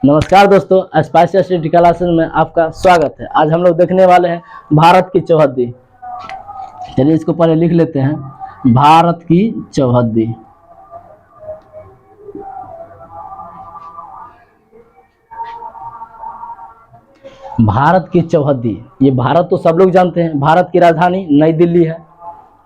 नमस्कार दोस्तों, spicy study classes में आपका स्वागत है। आज हम लोग देखने वाले हैं भारत की चौहद्दी। चलिए इसको पहले लिख लेते हैं, भारत की चौहद्दी। भारत की चौहद्दी, ये भारत तो सब लोग जानते हैं। भारत की राजधानी नई दिल्ली है।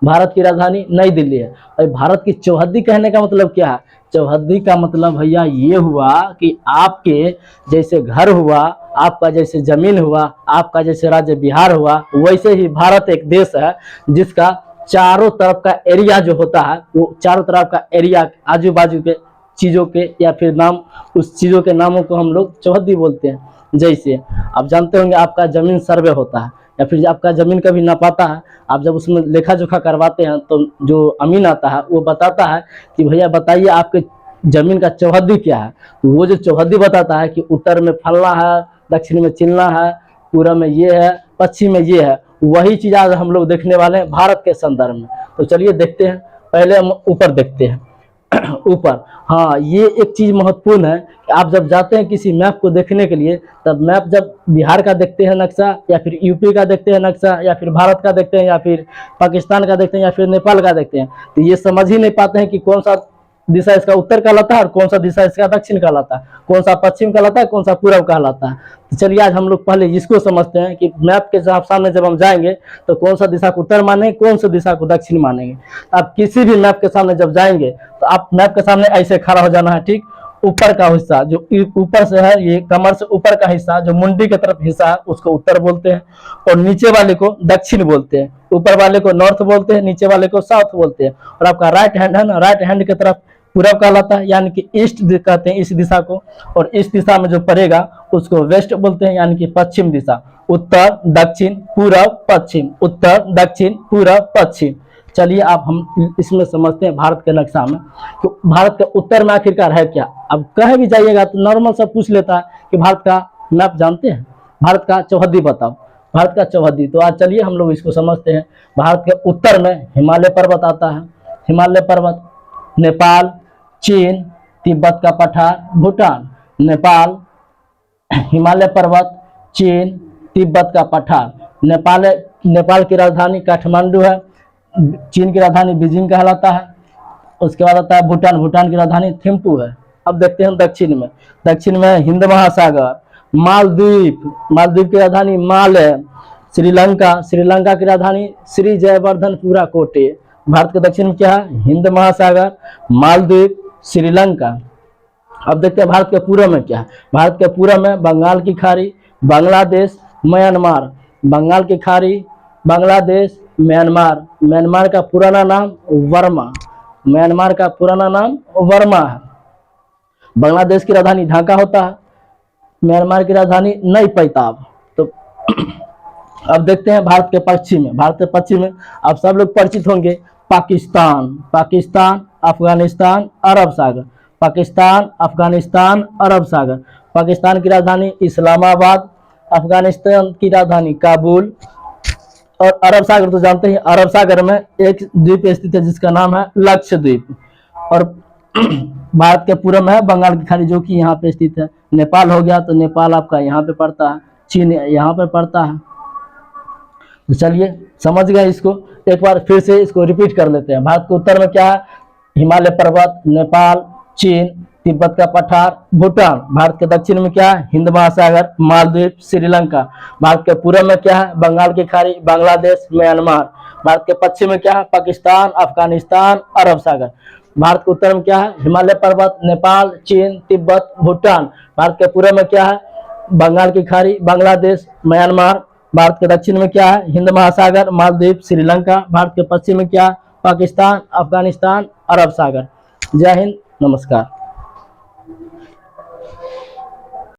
भारत की राजधानी नई दिल्ली है। और भारत की चौहद्दी कहने का मतलब क्या है? चौहद्दी का मतलब भैया ये हुआ कि आपके जैसे घर हुआ, आपका जैसे जमीन हुआ, आपका जैसे राज्य बिहार हुआ, वैसे ही भारत एक देश है जिसका चारों तरफ का एरिया जो होता है, वो चारों तरफ का एरिया आजू बाजू के चीज़ों के या फिर नाम, उस चीज़ों के नामों को हम लोग चौहद्दी बोलते हैं। जैसे आप जानते होंगे, आपका जमीन सर्वे होता है या फिर आपका जमीन कभी नापाता है, आप जब उसमें लेखा जोखा करवाते हैं तो जो अमीन आता है वो बताता है कि भैया बताइए आपके जमीन का चौहद्दी क्या है। तो वो जो चौहद्दी बताता है कि उत्तर में फलना है, दक्षिण में चिलना है, पूरब में ये है, पश्चिम में ये है, वही चीज़ आज हम लोग देखने वाले हैं भारत के संदर्भ में। तो चलिए देखते हैं। पहले हम ऊपर देखते हैं। ऊपर, हाँ, ये एक चीज महत्वपूर्ण है कि आप जब जाते हैं किसी मैप को देखने के लिए, तब मैप जब बिहार का देखते हैं नक्शा, या फिर यूपी का देखते हैं नक्शा, या फिर भारत का देखते हैं, या फिर पाकिस्तान का देखते हैं, या फिर नेपाल का देखते हैं, तो ये समझ ही नहीं पाते हैं कि कौन सा दिशा इसका उत्तर कहलाता है और कौन सा दिशा इसका दक्षिण कहलाता है, कौन सा पश्चिम कहलाता है, कौन सा पूर्व कहलाता है। तो चलिए आज हम लोग पहले इसको समझते हैं कि मैप के सामने जब हम जाएंगे तो कौन सा दिशा को उत्तर मानेंगे, कौन सा दिशा को दक्षिण मानेंगे। आप किसी भी मैप के सामने जब जाएंगे तो आप मैप के सामने ऐसे खड़ा हो जाना है, ठीक। ऊपर का हिस्सा जो ऊपर से है, ये कमर से ऊपर का हिस्सा जो मुंडी की तरफ हिस्सा है, उसको उत्तर बोलते हैं, और नीचे वाले को दक्षिण बोलते हैं, ऊपर वाले को नॉर्थ बोलते हैं, नीचे वाले को साउथ बोलते हैं। और आपका राइट हैंड है ना, राइट हैंड की तरफ पूरब कहलाता है, यानी कि ईस्ट कहते हैं इस दिशा को, और इस दिशा में जो पड़ेगा उसको वेस्ट बोलते हैं, यानी कि पश्चिम दिशा। उत्तर दक्षिण पूरब पश्चिम, उत्तर दक्षिण पूरब पश्चिम। चलिए आप हम इसमें समझते हैं भारत के नक्शा में कि भारत के उत्तर में आखिरकार है क्या। अब कहीं भी जाइएगा तो नॉर्मल सब पूछ लेता है कि भारत का मैप जानते हैं, भारत का चौहद्दी बताओ, भारत का चौहद्दी। तो आज चलिए हम लोग इसको समझते हैं। भारत के उत्तर में हिमालय पर्वत आता है, हिमालय पर्वत, नेपाल, चीन, तिब्बत का पठार, भूटान। नेपाल, हिमालय पर्वत, चीन, तिब्बत का पठार। नेपाल की राजधानी काठमांडू है, चीन की राजधानी बीजिंग कहलाता है। उसके बाद आता है भूटान, भूटान की राजधानी थिम्पू है। अब देखते हैं दक्षिण में। दक्षिण में हिंद महासागर, मालदीव, मालदीव की राजधानी माल है। श्रीलंका, श्रीलंका की राजधानी श्री जयवर्धनपुरा कोटे। भारत के दक्षिण में क्या है? हिंद महासागर, मालदीव, श्रीलंका। अब देखते हैं भारत के पूर्व में क्या है। भारत के पूर्व में बंगाल की खाड़ी, बांग्लादेश, म्यांमार। बंगाल की खाड़ी, बांग्लादेश, म्यांमार। म्यांमार का पुराना नाम वर्मा, म्यांमार का पुराना नाम वर्मा है। बांग्लादेश की राजधानी ढाका होता है, म्यांमार की राजधानी नई पैताब। तो अब देखते हैं भारत के पश्चिम में। भारत के पश्चिम में आप सब लोग परिचित होंगे, पाकिस्तान, पाकिस्तान, अफगानिस्तान, अरब सागर। पाकिस्तान, अफगानिस्तान, अरब सागर। पाकिस्तान की राजधानी इस्लामाबाद, अफगानिस्तान की राजधानी काबुल, और अरब सागर तो जानते हैं, अरब सागर में एक द्वीप स्थित है जिसका नाम है लक्षद्वीप। और भारत के पूर्व में है बंगाल की खाड़ी जो कि यहाँ पे स्थित है। नेपाल हो गया तो नेपाल आपका यहाँ पे पड़ता है, चीन यहाँ पे पड़ता है। तो चलिए समझ गए इसको, एक बार फिर से इसको रिपीट कर लेते हैं। भारत के उत्तर में क्या है? हिमालय पर्वत, नेपाल, चीन, तिब्बत का पठार, भूटान। भारत के दक्षिण में क्या है? हिंद महासागर, मालदीव, श्रीलंका। भारत के पूर्व में क्या है? बंगाल की खाड़ी, बांग्लादेश, म्यांमार। भारत के पश्चिम में क्या है? पाकिस्तान, अफगानिस्तान, अरब सागर। भारत के उत्तर में क्या है? हिमालय पर्वत, नेपाल, चीन, तिब्बत, भूटान। भारत के पूर्व में क्या है? बंगाल की खाड़ी, बांग्लादेश, म्यांमार। भारत के दक्षिण में क्या है? हिंद महासागर, मालदीव, श्रीलंका। भारत के पश्चिम में क्या है? पाकिस्तान, अफगानिस्तान, अरब सागर। जय हिंद, नमस्कार।